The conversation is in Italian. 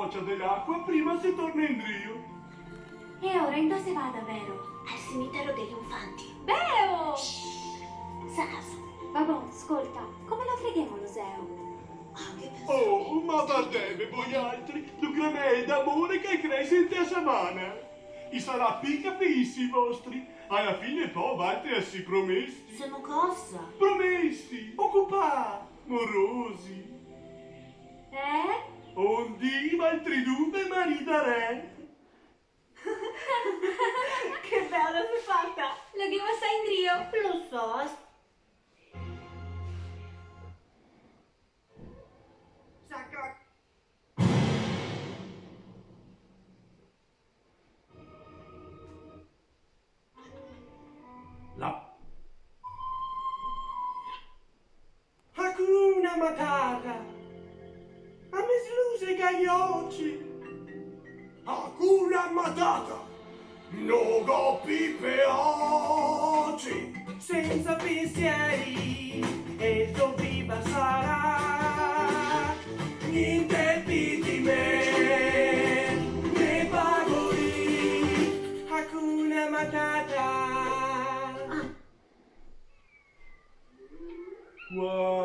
doccia dell'acqua, prima si torna in Rio. E ora in dove si vada, vero? Al cimitero degli infanti. Beo! Sacaso. Vabbè, ascolta, come lo freghiamo lo Zeo? Che Oh, ma guardate voi altri, lo granello d'amore che cresce in te settimana. I sarà picca pissi vostri. Alla fine poi altri si promessi. siamo cosa? Promessi, occupà, morosi. Ondi, altri due maritare. Che bella sei fatta! Lo che sta in Rio? Lo so. Sacca. La Hakuna Matata. A me sluse gagliocci. Hakuna Matata, no go pipe oggi. Senza pensieri e viva sarà. Niente più di me, ne pagori. Hakuna Matata. wow.